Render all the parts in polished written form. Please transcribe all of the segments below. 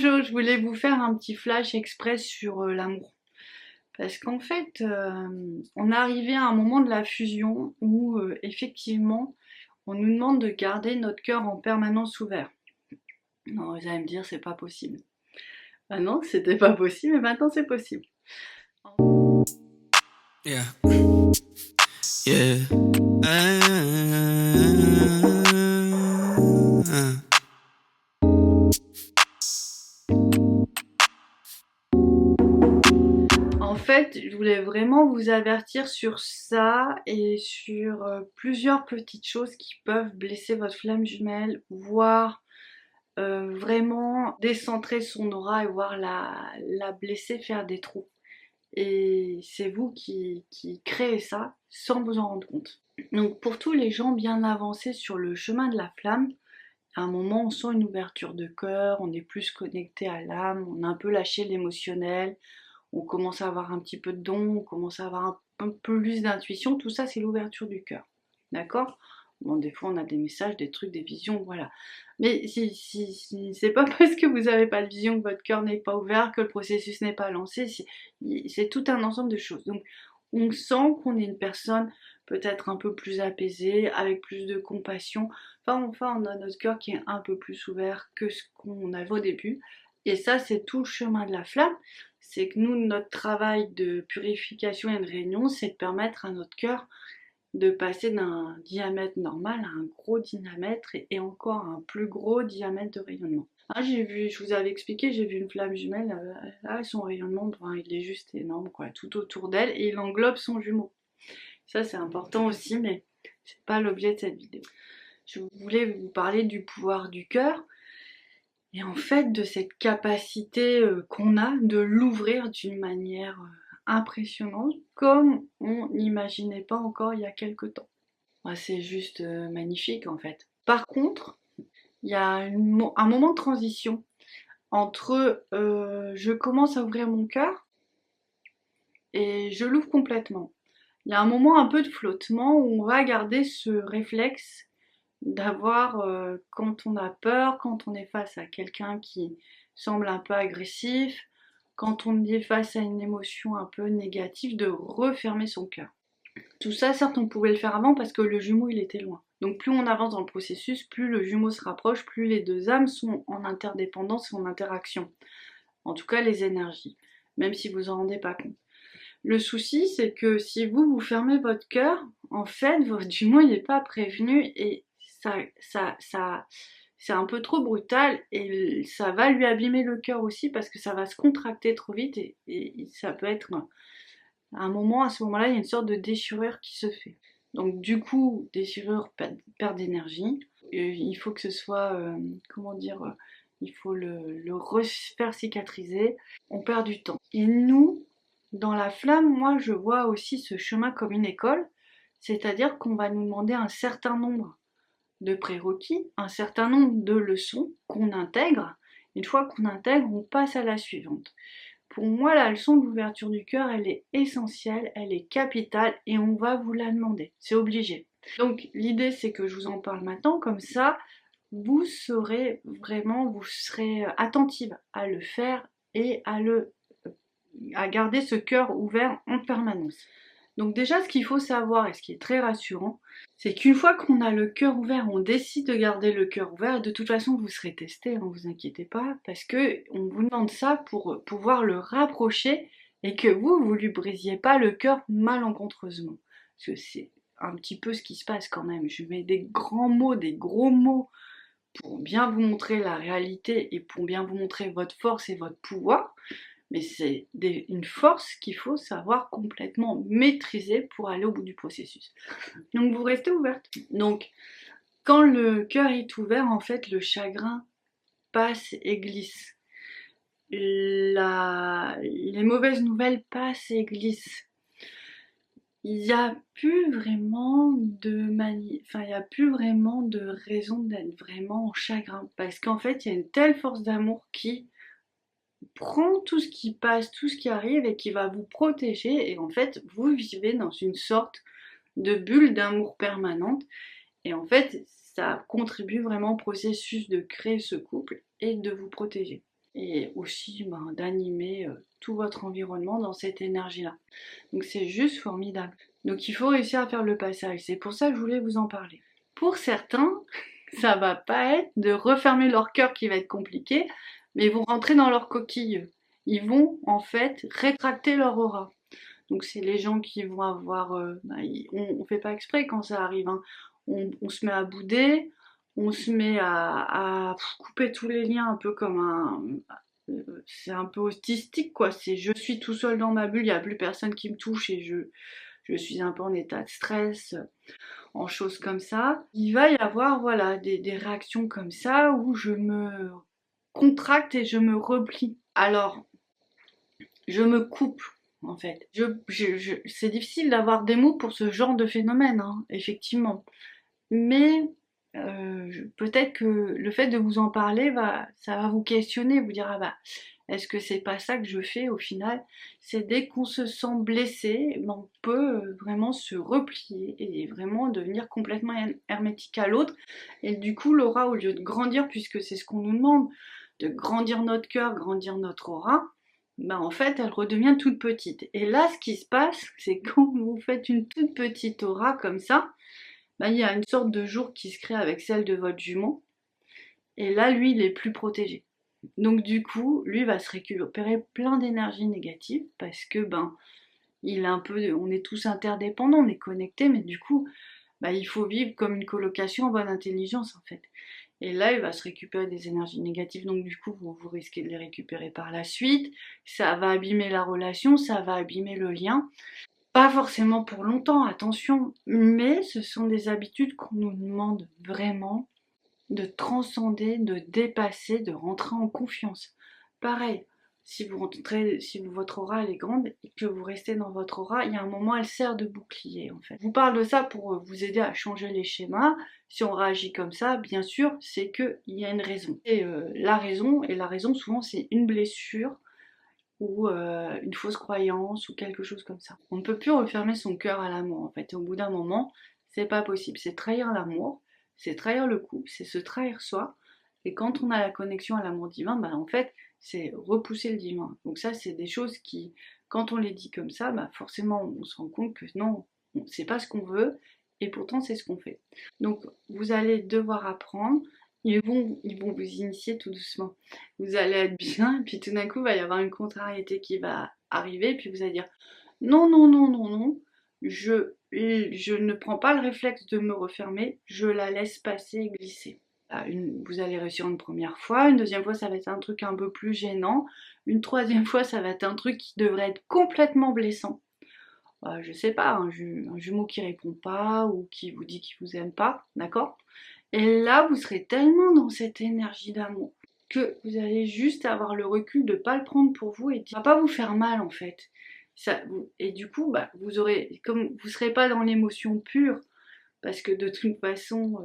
Bonjour, je voulais vous faire un petit flash express sur l'amour. Parce qu'en fait, on est arrivé à un moment de la fusion où effectivement, on nous demande de garder notre cœur en permanence ouvert. Non, vous allez me dire, c'est pas possible. Ah non, c'était pas possible, et maintenant c'est possible. Yeah. Yeah. En fait, je voulais vraiment vous avertir sur ça et sur plusieurs petites choses qui peuvent blesser votre flamme jumelle, voire vraiment décentrer son aura et voir la blesser, faire des trous. Et c'est vous qui créez ça sans vous en rendre compte. Donc pour tous les gens bien avancés sur le chemin de la flamme, à un moment on sent une ouverture de cœur, on est plus connecté à l'âme, on a un peu lâché l'émotionnel, on commence à avoir un petit peu de don, on commence à avoir un peu plus d'intuition, tout ça c'est l'ouverture du cœur. D'accord? Bon, des fois on a des messages, des trucs, des visions, voilà. Mais si c'est pas parce que vous n'avez pas de vision, que votre cœur n'est pas ouvert, que le processus n'est pas lancé, c'est tout un ensemble de choses. Donc on sent qu'on est une personne peut-être un peu plus apaisée, avec plus de compassion. Enfin, on a notre cœur qui est un peu plus ouvert que ce qu'on avait au début. Et ça, c'est tout le chemin de la flamme. C'est que nous, notre travail de purification et de réunion, c'est de permettre à notre cœur de passer d'un diamètre normal à un gros diamètre et encore un plus gros diamètre de rayonnement. Ah, j'ai vu, je vous avais expliqué, j'ai vu une flamme jumelle, là son rayonnement, il est juste énorme, quoi, tout autour d'elle, et il englobe son jumeau. Ça c'est important aussi, mais c'est pas l'objet de cette vidéo. Je voulais vous parler du pouvoir du cœur, et en fait de cette capacité qu'on a de l'ouvrir d'une manière impressionnante, comme on n'imaginait pas encore il y a quelque temps. C'est juste magnifique en fait. Par contre, il y a un moment de transition entre je commence à ouvrir mon cœur et je l'ouvre complètement. Il y a un moment un peu de flottement où on va garder ce réflexe d'avoir, quand on a peur, quand on est face à quelqu'un qui semble un peu agressif, quand on est face à une émotion un peu négative, de refermer son cœur. Tout ça, certes, on pouvait le faire avant parce que le jumeau, il était loin. Donc plus on avance dans le processus, plus le jumeau se rapproche, plus les deux âmes sont en interdépendance et en interaction. En tout cas, les énergies, même si vous en rendez pas compte. Le souci, c'est que si vous fermez votre cœur, en fait, votre jumeau, il n'est pas prévenu et c'est un peu trop brutal et ça va lui abîmer le cœur aussi parce que ça va se contracter trop vite et ça peut être à ce moment-là, il y a une sorte de déchirure qui se fait. Donc du coup, déchirure, perte d'énergie. Il faut que ce soit, il faut le refaire cicatriser. On perd du temps. Et nous, dans la flamme, moi, je vois aussi ce chemin comme une école, c'est-à-dire qu'on va nous demander un certain nombre de prérequis, un certain nombre de leçons qu'on intègre. Une fois qu'on intègre, on passe à la suivante. Pour moi, la leçon de l'ouverture du cœur, elle est essentielle, elle est capitale et on va vous la demander. C'est obligé. Donc l'idée, c'est que je vous en parle maintenant, comme ça, vous serez attentive à le faire et à garder ce cœur ouvert en permanence. Donc déjà, ce qu'il faut savoir, et ce qui est très rassurant, c'est qu'une fois qu'on a le cœur ouvert, on décide de garder le cœur ouvert, et de toute façon, vous serez testé, ne vous inquiétez pas, parce que on vous demande ça pour pouvoir le rapprocher, et que vous lui brisiez pas le cœur malencontreusement. Parce que c'est un petit peu ce qui se passe quand même. Je mets des grands mots, des gros mots, pour bien vous montrer la réalité, et pour bien vous montrer votre force et votre pouvoir, mais c'est une force qu'il faut savoir complètement maîtriser pour aller au bout du processus. Donc vous restez ouverte. Donc quand le cœur est ouvert, en fait, le chagrin passe et glisse. Les mauvaises nouvelles passent et glissent. Il n'y a plus vraiment il y a plus vraiment de raison d'être vraiment en chagrin. Parce qu'en fait, il y a une telle force d'amour qui prend tout ce qui passe, tout ce qui arrive et qui va vous protéger, et en fait vous vivez dans une sorte de bulle d'amour permanente, et en fait ça contribue vraiment au processus de créer ce couple et de vous protéger. et aussi d'animer tout votre environnement dans cette énergie-là. Donc c'est juste formidable. Donc il faut réussir à faire le passage. C'est pour ça que je voulais vous en parler. Pour certains, ça va pas être de refermer leur cœur qui va être compliqué, mais ils vont rentrer dans leur coquille. Ils vont en fait rétracter leur aura. Donc c'est les gens qui vont avoir... on fait pas exprès quand ça arrive. Hein. On se met à bouder, on se met à couper tous les liens un peu comme un... c'est un peu autistique quoi, c'est je suis tout seul dans ma bulle, il n'y a plus personne qui me touche et je suis un peu en état de stress, en choses comme ça. Il va y avoir voilà des réactions comme ça où je me contracte et je me replie. Alors, je me coupe en fait. C'est difficile d'avoir des mots pour ce genre de phénomène, hein, effectivement. Mais peut-être que le fait de vous en parler, ça va vous questionner, vous dire ah bah est-ce que c'est pas ça que je fais au final? C'est dès qu'on se sent blessé, on peut vraiment se replier et vraiment devenir complètement hermétique à l'autre. Et du coup, l'aura, au lieu de grandir, puisque c'est ce qu'on nous demande, de grandir notre cœur, grandir notre aura, en fait, elle redevient toute petite. Et là, ce qui se passe, c'est quand vous faites une toute petite aura comme ça, il y a une sorte de jour qui se crée avec celle de votre jumeau. Et là, lui, il est plus protégé. Donc du coup, lui va se récupérer plein d'énergie négative parce que il est un peu, on est tous interdépendants, on est connectés, mais du coup, il faut vivre comme une colocation en bonne intelligence en fait. Et là, il va se récupérer des énergies négatives, donc du coup, vous risquez de les récupérer par la suite. Ça va abîmer la relation, ça va abîmer le lien. Pas forcément pour longtemps, attention, mais ce sont des habitudes qu'on nous demande vraiment de transcender, de dépasser, de rentrer en confiance. Pareil, si vous rentrez, si votre aura elle est grande et que vous restez dans votre aura, il y a un moment elle sert de bouclier en fait. Je vous parle de ça pour vous aider à changer les schémas. Si on réagit comme ça, bien sûr, c'est qu'il y a une raison. Et la raison souvent c'est une blessure ou une fausse croyance ou quelque chose comme ça. On ne peut plus refermer son cœur à l'amour en fait. Et au bout d'un moment, c'est pas possible. C'est trahir l'amour, c'est trahir le couple, c'est se trahir soi. Et quand on a la connexion à l'amour divin, en fait, c'est repousser le divin. Donc ça, c'est des choses qui, quand on les dit comme ça, forcément, on se rend compte que non, c'est pas ce qu'on veut, et pourtant c'est ce qu'on fait. Donc vous allez devoir apprendre. Ils vont vous initier tout doucement. Vous allez être bien, et puis tout d'un coup, il va y avoir une contrariété qui va arriver, et puis vous allez dire non, non, non, non, non, je ne prends pas le réflexe de me refermer, je la laisse passer et glisser. Vous allez réussir une première fois, une deuxième fois ça va être un truc un peu plus gênant, une troisième fois ça va être un truc qui devrait être complètement blessant. Je sais pas, un jumeau qui répond pas ou qui vous dit qu'il vous aime pas, d'accord? Et là vous serez tellement dans cette énergie d'amour que vous allez juste avoir le recul de ne pas le prendre pour vous et ça va pas vous faire mal en fait. Et du coup, vous aurez, comme vous serez pas dans l'émotion pure, parce que de toute façon,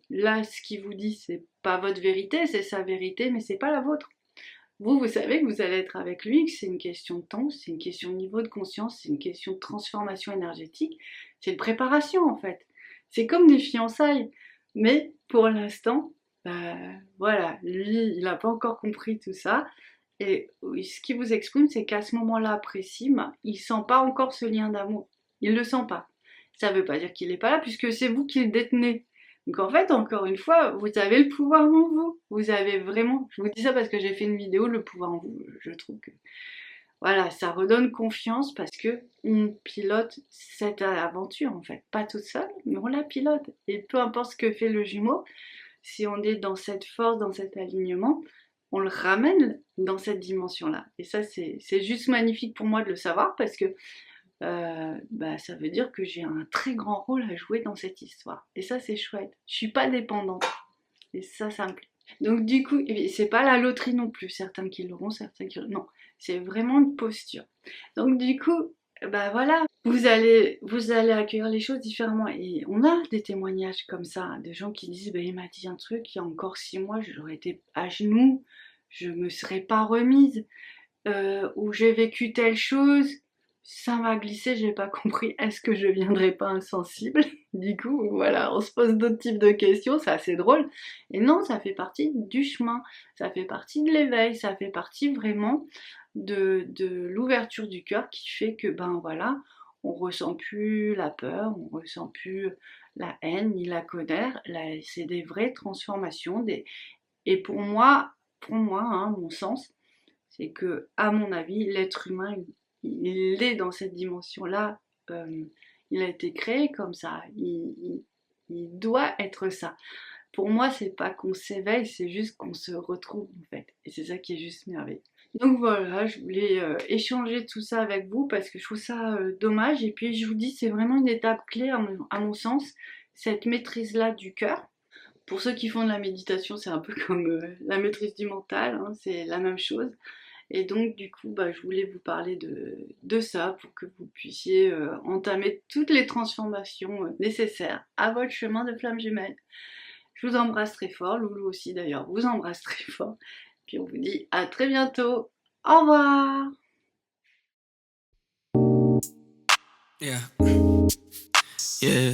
là, ce qu'il vous dit, c'est pas votre vérité, c'est sa vérité, mais c'est pas la vôtre. Vous savez que vous allez être avec lui, que c'est une question de temps, c'est une question de niveau de conscience, c'est une question de transformation énergétique, c'est une préparation en fait. C'est comme des fiançailles, mais pour l'instant, voilà, lui, il n'a pas encore compris tout ça. Et ce qui vous exprime, c'est qu'à ce moment-là précis, il sent pas encore ce lien d'amour. Il le sent pas. Ça veut pas dire qu'il n'est pas là, puisque c'est vous qui le détenez. Donc en fait, encore une fois, vous avez le pouvoir en vous. Vous avez vraiment, je vous dis ça parce que j'ai fait une vidéo, le pouvoir en vous. Je trouve que, voilà, ça redonne confiance parce que on pilote cette aventure en fait. Pas toute seule, mais on la pilote. Et peu importe ce que fait le jumeau, si on est dans cette force, dans cet alignement, on le ramène dans cette dimension-là. Et ça, c'est juste magnifique pour moi de le savoir parce que ça veut dire que j'ai un très grand rôle à jouer dans cette histoire. Et ça, c'est chouette. Je suis pas dépendante. Et ça me plaît. Donc du coup, c'est pas la loterie non plus. Certains qui l'auront, certains qui l'auront. Non, c'est vraiment une posture. Donc du coup, voilà, vous allez accueillir les choses différemment. Et on a des témoignages comme ça, hein, de gens qui disent, il m'a dit un truc, il y a encore 6 mois, j'aurais été à genoux, je me serais pas remise, ou j'ai vécu telle chose, ça m'a glissé, j'ai pas compris, est-ce que je viendrai pas insensible? Du coup, voilà, on se pose d'autres types de questions, c'est assez drôle. Et non, ça fait partie du chemin, ça fait partie de l'éveil, ça fait partie vraiment de l'ouverture du cœur qui fait que, ben voilà, on ressent plus la peur, on ressent plus la haine ni la colère. Là, c'est des vraies transformations. Et pour moi, hein, mon sens, c'est que, à mon avis, l'être humain, il est dans cette dimension-là. euh, il a été créé comme ça. Il doit être ça. Pour moi, c'est pas qu'on s'éveille, c'est juste qu'on se retrouve en fait. Et c'est ça qui est juste merveilleux. Donc voilà, je voulais échanger tout ça avec vous parce que je trouve ça dommage. Et puis je vous dis, c'est vraiment une étape clé à mon sens, cette maîtrise-là du cœur. Pour ceux qui font de la méditation, c'est un peu comme la maîtrise du mental, hein, c'est la même chose. Et donc, du coup, bah, je voulais vous parler de ça pour que vous puissiez entamer toutes les transformations nécessaires à votre chemin de flamme jumelle. Je vous embrasse très fort, Loulou aussi d'ailleurs vous embrasse très fort. Puis on vous dit à très bientôt. Au revoir! Yeah. Yeah.